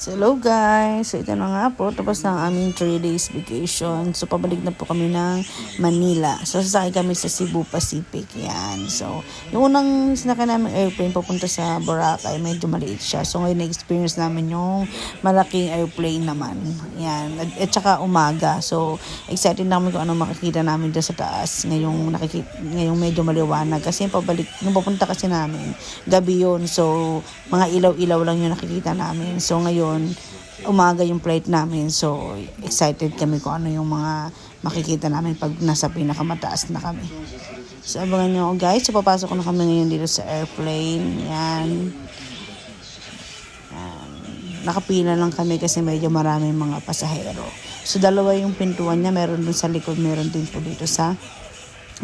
So, hello guys! So, ito na nga po. Tapos na ang aming 3 days vacation. So, pabalik na po kami ng Manila. So, sasakay kami sa Cebu Pacific. Yan. So, yung unang sinakay namin airplane papunta sa Boracay, medyo maliit siya. So, ngayon na-experience namin yung malaking airplane naman. Yan. At saka umaga. So, excited namin kung ano makikita namin dyan sa taas. Ngayong medyo maliwanag. Kasi pabalik, nung papunta kasi namin, gabi yun. So, mga ilaw-ilaw lang yung nakikita namin. So, ngayon, umaga yung flight namin. So, excited kami kung ano yung mga makikita namin pag nasa pinakamataas na kami. So, abangan nyo guys. So, papasok na kami ngayon dito sa airplane. Yan. Nakapila lang kami kasi medyo maraming mga pasahero. So, dalawa yung pintuan niya. Meron dun sa likod, meron din po dito sa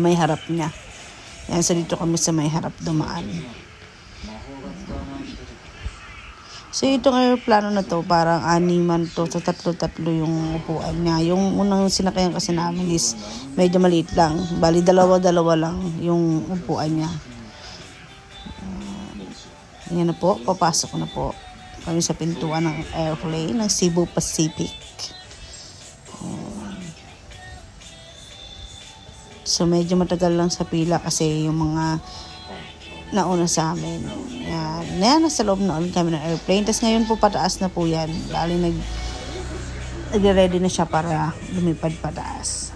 may harap niya. Yan. So, dito kami sa may harap dumaan. So, itong aeroplano na to, parang animan to. So, tatlo-tatlo yung upuan niya. Yung unang sinakayan kasi namin is medyo maliit lang. Bali, dalawa-dalawa lang yung upuan niya. Yan na po, papasok na po kami sa pintuan ng airplane ng Cebu Pacific. So, medyo matagal lang sa pila kasi yung mga nauna sa amin. Yan, nasa loob na ulit kami ng airplane. Tapos ngayon po pataas na po yan. Bali nag-ready na siya para lumipad pataas.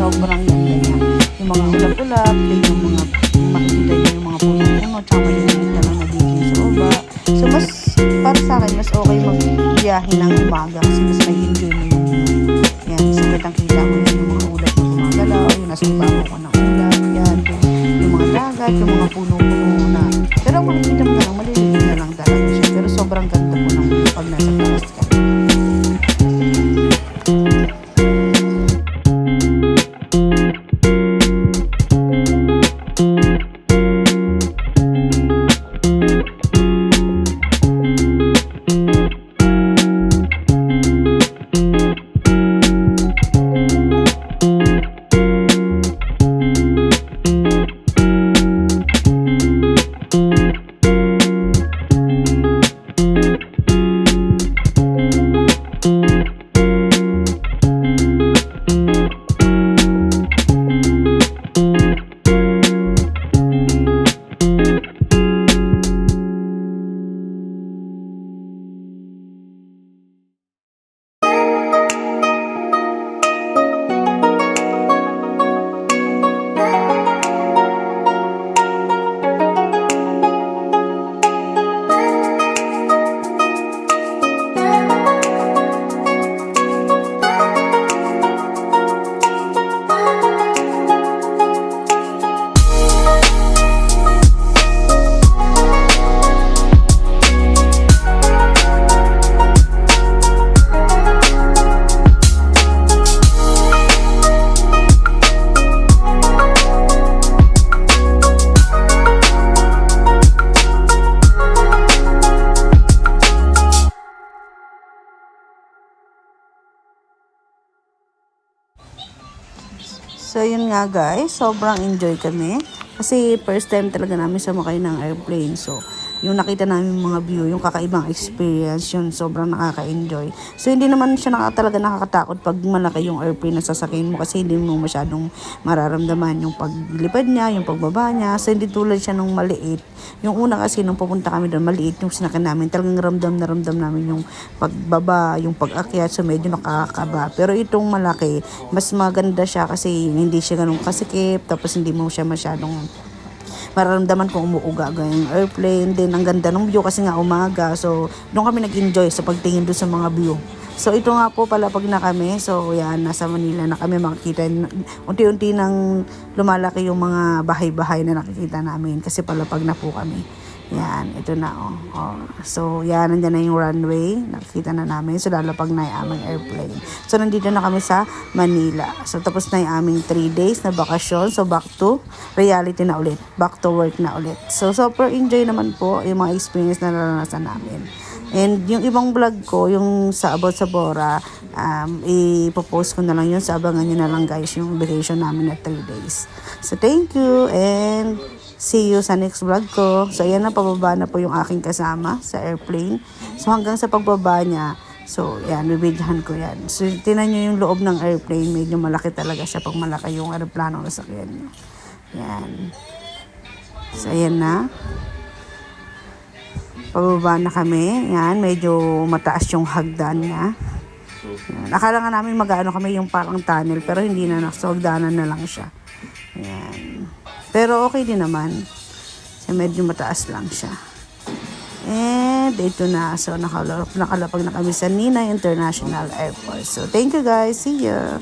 Sobrang ganda niya. Yung mga ulap-ulap, yung mga makikita niyo yung mga puno-puno, tsaka yung na lang nabigay sa baba. So, mas, para sa akin, mas okay mag-biyahe ng umaga kasi mas may enjoy mo yung yan. So, kitang-kita mo yun, yung mga ulap na gumagalaw, yung nasa ibabaw ko ng ulap, yan, yung mga dagat, yung mga puno-puno na. Pero ang makikita mo na lang, maliliit na lang talaga siya. Pero sobrang ganda po ng pag nasa taas ka. So, yun nga guys, sobrang enjoy kami. Kasi first time talaga namin sumakay ng airplane. So, yung nakita namin mga view, yung kakaibang experience, yun sobrang nakaka-enjoy. So, hindi naman siya talaga nakakatakot pag malaki yung airplane na sasakyan mo kasi hindi mo masyadong mararamdaman yung paglipad niya, yung pagbaba niya. So, hindi tulad siya nung maliit. Yung una kasi nung pupunta kami doon, maliit yung sinakyan namin. Talagang ramdam na ramdam namin yung pagbaba, yung pag-akyat. So, medyo nakakaba. Pero itong malaki, mas maganda siya kasi hindi siya ganun kasikip. Tapos, hindi mo siya masyadong mararamdaman kung umuuga yung airplane. Then, ang ganda ng view kasi nga umaga. So, doon kami nag-enjoy sa pagtingin doon sa mga view. So, ito nga po pala pag na kami. So, yan, nasa Manila na kami makikita. Unti-unti nang lumalaki yung mga bahay-bahay na nakikita namin. Kasi palapag na po kami. Yan, ito na So, yan, nandyan na yung runway. Nakikita na namin. So, lalapag na yung aming airplane. So, nandito na kami sa Manila. So, tapos na yung aming 3 days na bakasyon. So, back to reality na ulit. Back to work na ulit. So, super enjoy naman po yung mga experience na naranasan namin. And yung ibang vlog ko, yung sa About sa Bora, ipopost ko na lang yun. So, abangan nyo na lang guys yung vacation namin na 3 days. So, thank you and see you sa next vlog ko. So, ayan na, pababa na po yung aking kasama sa airplane. So, hanggang sa pagbaba niya, so, yan, bibidyahan ko yan. So, tinan nyo yung loob ng airplane. Medyo malaki talaga siya pag malaki yung aeroplano na sakyan nyo. Yan. So, ayan na. Pababa na kami. Yan, medyo mataas yung hagdan niya. Yan. Akala nga namin mag-ano kami yung parang tunnel, pero hindi na, so hagdanan na lang siya. Yan. Pero okay din naman. So, medyo mataas lang siya. And ito na. So, nakalapag na kami sa Nina International Airport. So, thank you guys. See ya.